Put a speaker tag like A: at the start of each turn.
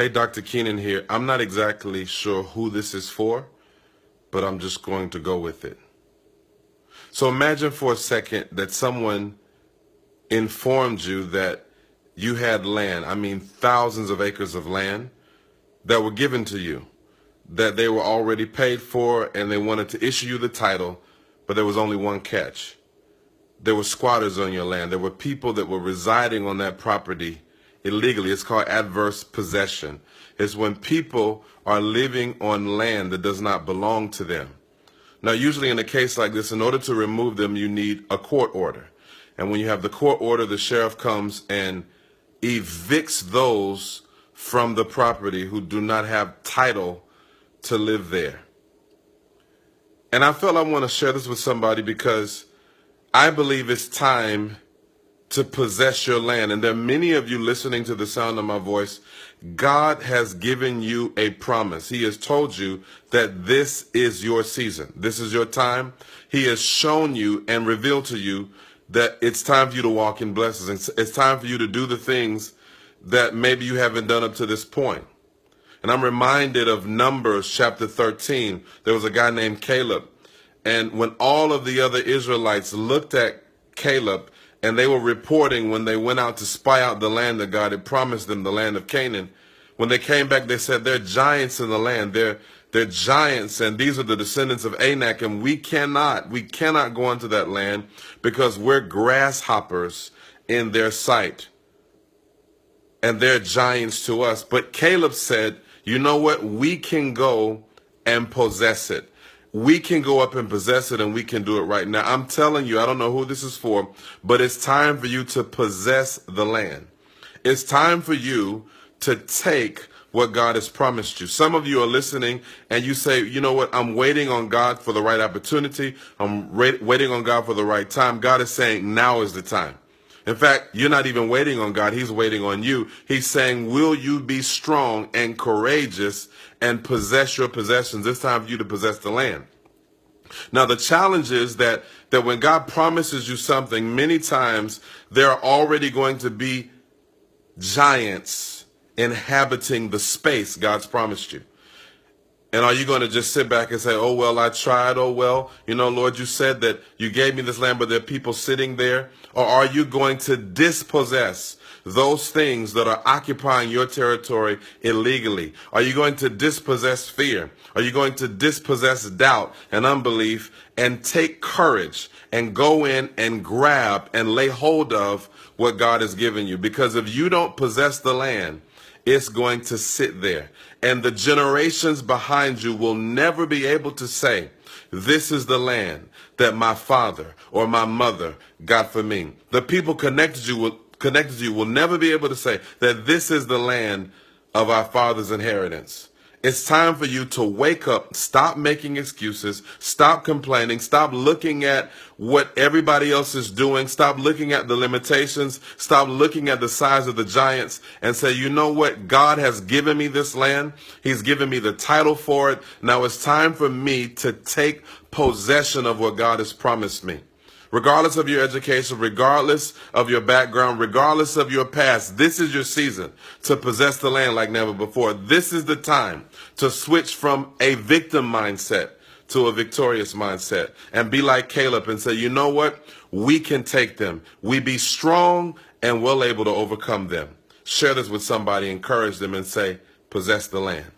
A: Hey, Dr. Keenan here. I'm not exactly sure who this is for, but I'm just going to go with it. So imagine for a second that someone informed you that you had land, I mean thousands of acres of land, that were given to you, that they were already paid for, and they wanted to issue you the title, but there was only one catch. There were squatters on your land. There were people that were residing on that property illegally. It's called adverse possession. It's when people are living on land that does not belong to them. Now, usually in a case like this, in order to remove them, you need a court order. And when you have the court order, the sheriff comes and evicts those from the property who do not have title to live there. And I felt I want to share this with somebody because I believe it's time to possess your land. And there are many of you listening to the sound of my voice. God has given you a promise. He has told you that this is your season. This is your time. He has shown you and revealed to you that it's time for you to walk in blessings. It's time for you to do the things that maybe you haven't done up to this point. And I'm reminded of Numbers chapter 13. There was a guy named Caleb. And when all of the other Israelites looked at Caleb, and they were reporting when they went out to spy out the land that God had promised them, the land of Canaan. When they came back, they said, there are giants in the land. They're giants, and these are the descendants of Anak, and we cannot go into that land because we're grasshoppers in their sight, and they're giants to us. But Caleb said, you know what? We can go and possess it. We can go up and possess it, and we can do it right now. I'm telling you, I don't know who this is for, but it's time for you to possess the land. It's time for you to take what God has promised you. Some of you are listening, and you say, you know what, I'm waiting on God for the right opportunity. I'm waiting on God for the right time. God is saying now is the time. In fact, you're not even waiting on God. He's waiting on you. He's saying, will you be strong and courageous and possess your possessions? It's time for you to possess the land. Now, the challenge is that when God promises you something, many times there are already going to be giants inhabiting the space God's promised you. And are you going to just sit back and say, oh, well, I tried. Oh, well, you know, Lord, you said that you gave me this land, but there are people sitting there. Or are you going to dispossess those things that are occupying your territory illegally? Are you going to dispossess fear? Are you going to dispossess doubt and unbelief and take courage and go in and grab and lay hold of what God has given you? Because if you don't possess the land, it's going to sit there. And the generations behind you will never be able to say, this is the land that my father or my mother got for me. The people connected to you will never be able to say that this is the land of our father's inheritance. It's time for you to wake up, stop making excuses, stop complaining, stop looking at what everybody else is doing, stop looking at the limitations, stop looking at the size of the giants, and say, you know what? God has given me this land. He's given me the title for it. Now it's time for me to take possession of what God has promised me. Regardless of your education, regardless of your background, regardless of your past, this is your season to possess the land like never before. This is the time to switch from a victim mindset to a victorious mindset and be like Caleb and say, you know what? We can take them. We be strong and well able to overcome them. Share this with somebody, encourage them and say, possess the land.